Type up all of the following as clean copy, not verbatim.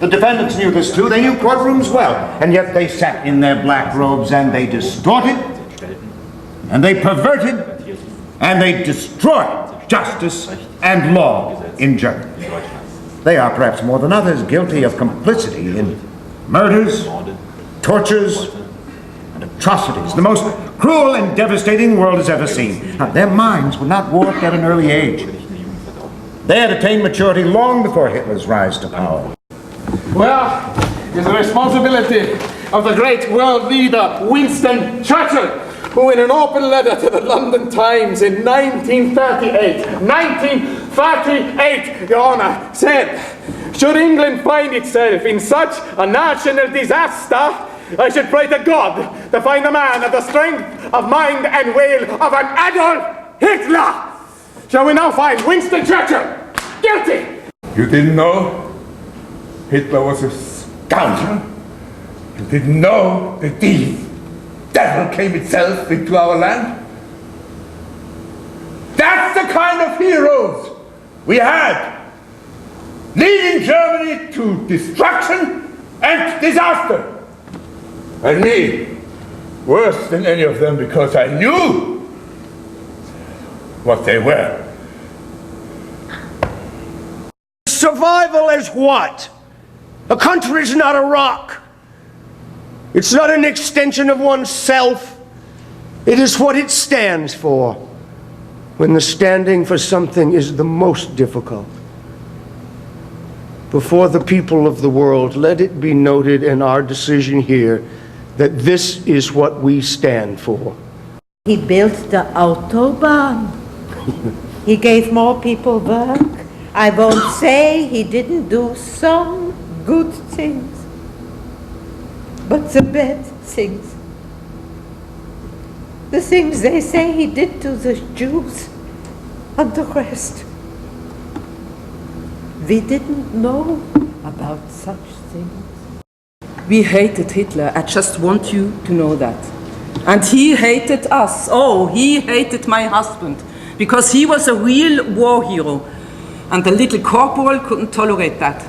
The defendants knew this too. They knew courtrooms well. And yet they sat in their black robes and they distorted, and they perverted, and they destroyed justice and law in Germany. They are perhaps more than others guilty of complicity in murders, tortures, and atrocities, the most cruel and devastating the world has ever seen. Now, their minds were not warped at an early age. They had attained maturity long before Hitler's rise to power. Well, it's the responsibility of the great world leader, Winston Churchill, who in an open letter to the London Times in 1938, Your Honour, said, should England find itself in such a national disaster, I should pray to God to find a man of the strength of mind and will of an Adolf Hitler. Shall we now find Winston Churchill guilty? You didn't know Hitler was a scoundrel? You didn't know that the devil came itself into our land? That's the kind of heroes we had, leading Germany to destruction and disaster. And me, worse than any of them, because I knew what they were. Survival is what? A country is not a rock. It's not an extension of oneself. It is what it stands for. When the standing for something is the most difficult. Before the people of the world, let it be noted in our decision here that this is what we stand for. He built the Autobahn. He gave more people work. I won't say he didn't do some good things, but the bad things. The things they say he did to the Jews and the rest. We didn't know about such things. We hated Hitler. I just want you to know that. And he hated us. Oh, he hated my husband because he was a real war hero. And the little corporal couldn't tolerate that.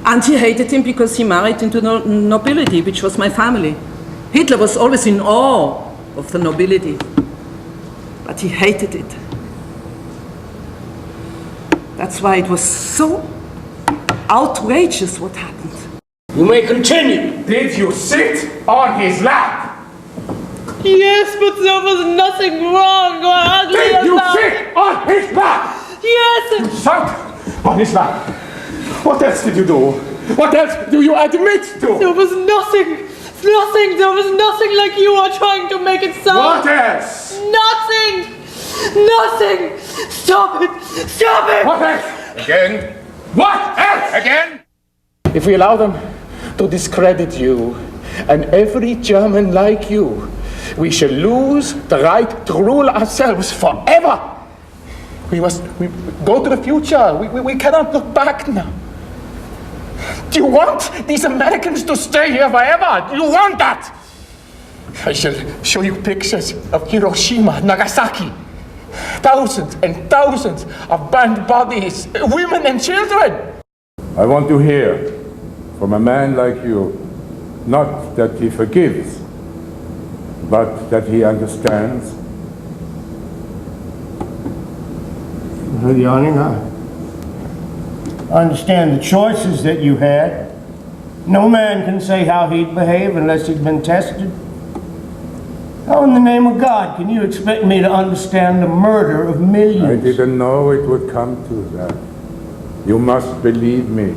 And he hated him because he married into the nobility, which was my family. Hitler was always in awe of the nobility, but he hated it. That's why it was so outrageous what happened. You may continue. Did you sit on his lap? Yes, but there was nothing wrong or ugly Did you about sit on his lap? Yes. You sat on his lap. What else did you do? What else do you admit to? There was nothing. Nothing. There was nothing like you are trying to make it sound. What else? Nothing. Nothing. Stop it. Stop it. What else? Again? What else? Again? If we allow them to discredit you and every German like you, we shall lose the right to rule ourselves forever. We go to the future. We cannot look back now. Do you want these Americans to stay here forever? Do you want that? I shall show you pictures of Hiroshima, Nagasaki. Thousands and thousands of burned bodies, women and children. I want to hear from a man like you, not that he forgives, but that he understands. Your Honor, I understand the choices that you had. No man can say how he'd behave unless he'd been tested. How in the name of God can you expect me to understand the murder of millions? I didn't know it would come to that. You must believe me.